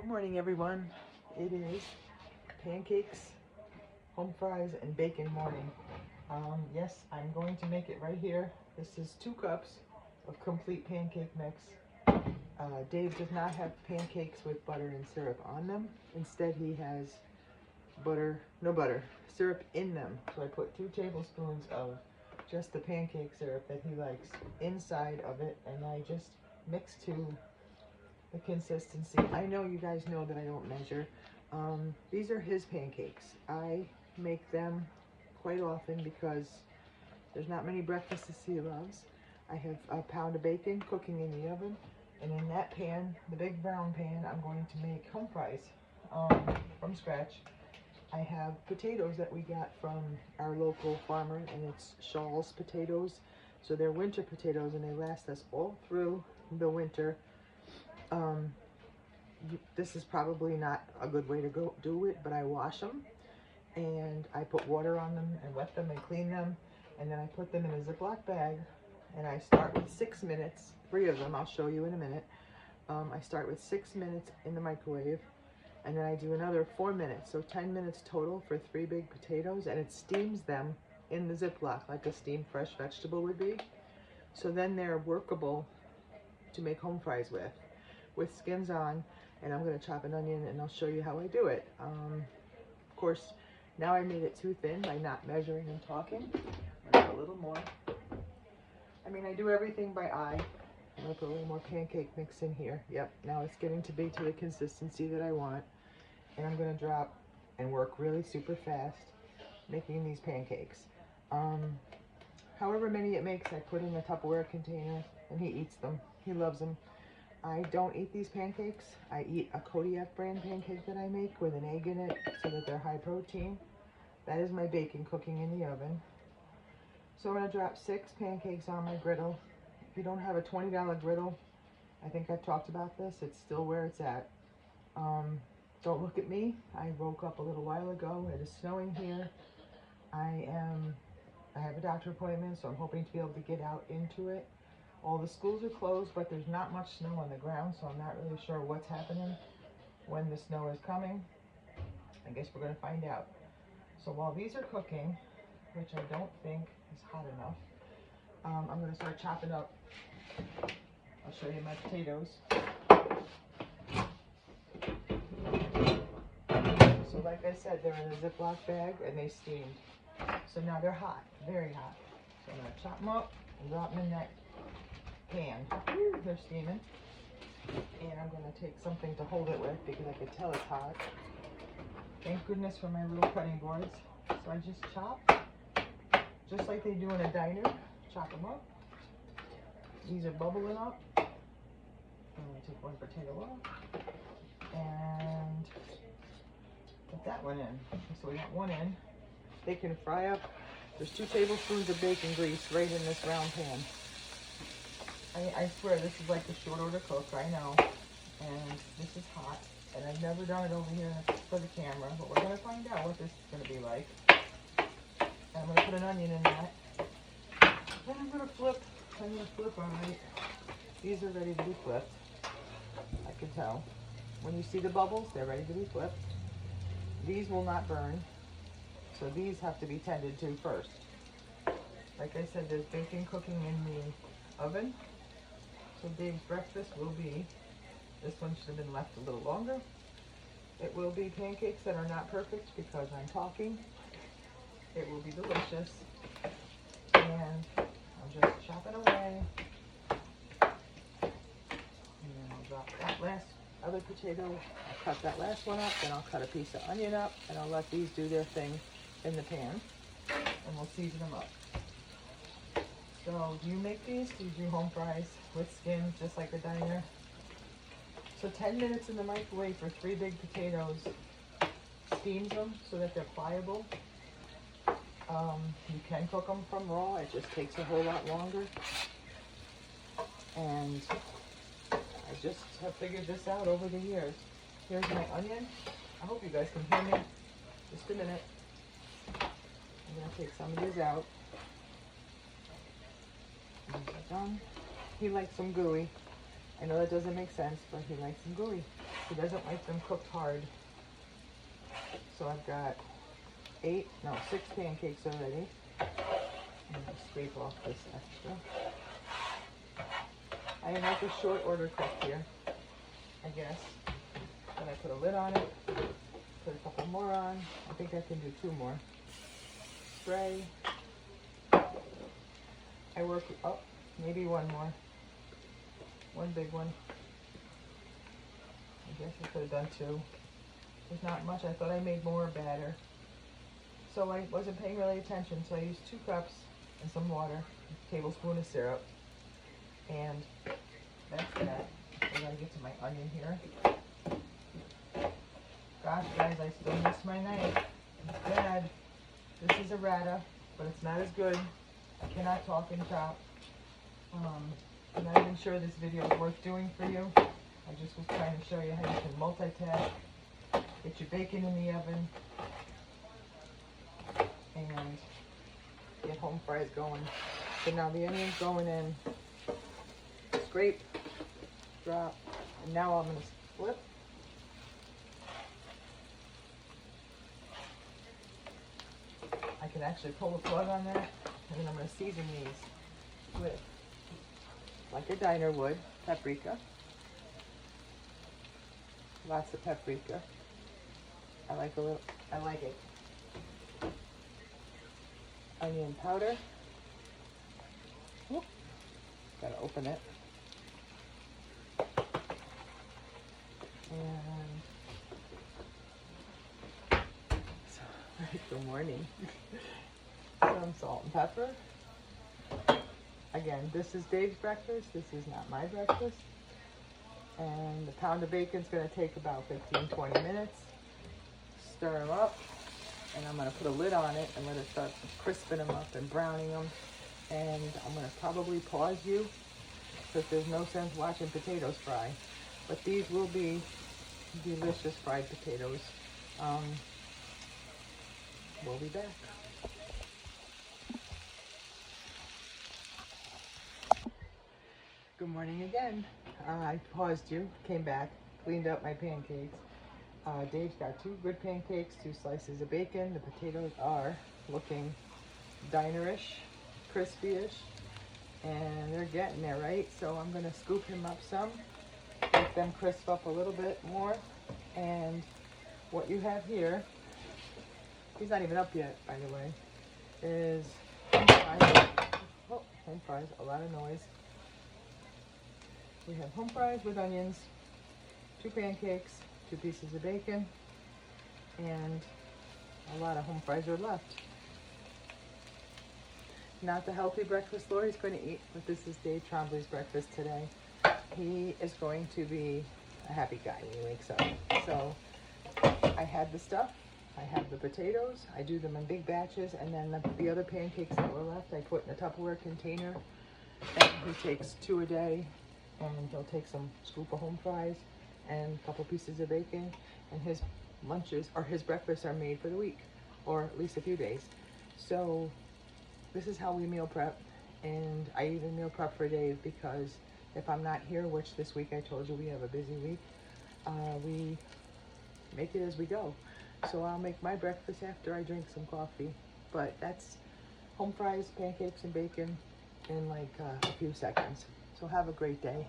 Good morning, everyone. It is pancakes, home fries, and bacon morning. Yes, I'm going to make it right here. This is 2 cups of complete pancake mix. Dave does not have pancakes with butter and syrup on them. Instead, he has syrup in them. So I put 2 tablespoons of just the pancake syrup that he likes inside of it, and I just mix to the consistency. I know you guys know that I don't measure. These are his pancakes. I make them quite often because there's not many breakfasts he loves. I have a pound of bacon cooking in the oven, and in that pan, the big brown pan, I'm going to make home fries from scratch. I have potatoes that we got from our local farmer, and it's Shaw's potatoes. So they're winter potatoes, and they last us all through the winter. This is probably not a good way to go do it, but I wash them and I put water on them and wet them and clean them, and then I put them in a Ziploc bag, and I start with 6 minutes, 3 of them, I'll show you in a minute. I start with 6 minutes in the microwave, and then I do another 4 minutes, so 10 minutes total for 3 big potatoes, and it steams them in the Ziploc like a steamed fresh vegetable would be. So then they're workable to make home fries with skins on, and I'm going to chop an onion and I'll show you how I do it. Of course, now I made it too thin by not measuring and talking. I'm going to put a little more. I mean, I do everything by eye. I'm going to put a little more pancake mix in here. Yep, now it's getting to be to the consistency that I want. And I'm going to drop and work really super fast making these pancakes. However many it makes, I put in a Tupperware container, and he eats them. He loves them. I don't eat these pancakes. I eat a Kodiak brand pancake that I make with an egg in it so that they're high protein. That is my bacon cooking in the oven. So I'm going to drop 6 pancakes on my griddle. If you don't have a $20 griddle, I think I've talked about this, it's still where it's at. Don't look at me. I woke up a little while ago. It is snowing here. I have a doctor appointment, so I'm hoping to be able to get out into it. All the schools are closed, but there's not much snow on the ground, so I'm not really sure what's happening when the snow is coming. I guess we're going to find out. So while these are cooking, which I don't think is hot enough, I'm going to start chopping up. I'll show you my potatoes. So like I said, they're in a Ziploc bag and they steamed. So now they're hot, very hot. So I'm going to chop them up and drop them in that pan. They're steaming. And I'm going to take something to hold it with because I could tell it's hot. Thank goodness for my little cutting boards. So I just chop, just like they do in a diner. Chop them up. These are bubbling up. I'm going to take one potato off and put that one in. So we got one in. They can fry up. There's 2 tablespoons of bacon grease right in this round pan. I swear this is like a short order cook, I know. And this is hot. And I've never done it over here for the camera, but we're going to find out what this is going to be like. And I'm going to put an onion in that. Then I'm going to flip. All right. These are ready to be flipped. I can tell. When you see the bubbles, they're ready to be flipped. These will not burn. So these have to be tended to first. Like I said, there's bacon cooking in the oven. So Dave's breakfast will be, this one should have been left a little longer. It will be pancakes that are not perfect because I'm talking. It will be delicious. And I'm just chopping away. And then I'll drop that last other potato. I'll cut that last one up, then I'll cut a piece of onion up, and I'll let these do their thing in the pan. And we'll season them up. So do you make these? Do you do home fries with skins just like a diner? So 10 minutes in the microwave for 3 big potatoes steams them so that they're pliable. You can cook them from raw. It just takes a whole lot longer. And I just have figured this out over the years. Here's my onion. I hope you guys can hear me. Just a minute. I'm going to take some of these out. These are done. He likes them gooey. I know that doesn't make sense, but he likes them gooey. He doesn't like them cooked hard. So I've got 6 pancakes already. I'm going to scrape off this extra. I am like a short order cook here, I guess. Then I put a lid on it, put a couple more on. I think I can do 2 more. Spray. I work, maybe 1 more. 1 big one. I guess I could have done 2. There's not much. I thought I made more batter. So I wasn't paying really attention, so I used 2 cups and some water, a tablespoon of syrup, and that's that. I gotta get to my onion here. Gosh, guys, I still miss my knife. It's bad. This is a rata, but it's not as good. I cannot talk and chop. I'm not even sure this video is worth doing for you. I just was trying to show you how you can multitask. Get your bacon in the oven and get home fries going. So now the onion's going in. Scrape, drop, and now I'm going to flip. I can actually pull the plug on that, and then I'm going to season these with, like a diner would, paprika. Lots of paprika. I like it. Onion powder. Whoop. Gotta open it. And so, good morning. Some salt and pepper. Again, this is Dave's breakfast. This is not my breakfast. And the pound of bacon's gonna take about 15-20 minutes. Stir them up, and I'm going to put a lid on it and let it start crisping them up and browning them. And I'm going to probably pause you because there's no sense watching potatoes fry. But these will be delicious fried potatoes. We'll be back. Good morning again. I paused you, came back, cleaned up my pancakes. Dave's got 2 good pancakes, 2 slices of bacon. The potatoes are looking dinerish, crispy-ish, and they're getting there, right? So I'm gonna scoop him up some, let them crisp up a little bit more. And what you have here, he's not even up yet, by the way, is home fries. Oh, home fries, a lot of noise. We have home fries with onions, 2 pancakes, 2 pieces of bacon, and a lot of home fries are left. Not the healthy breakfast Lori's going to eat, but this is Dave Trombley's breakfast today. He is going to be a happy guy when he wakes up. So I had the stuff, I have the potatoes, I do them in big batches, and then the other pancakes that were left I put in a Tupperware container. And he takes 2 a day, and he'll take some scoop of home fries and a couple pieces of bacon, and his lunches or his breakfasts are made for the week, or at least a few days. So this is how we meal prep, and I even meal prep for Dave because if I'm not here, which this week I told you we have a busy week, we make it as we go. So I'll make my breakfast after I drink some coffee, but that's home fries, pancakes, and bacon in like a few seconds. So have a great day.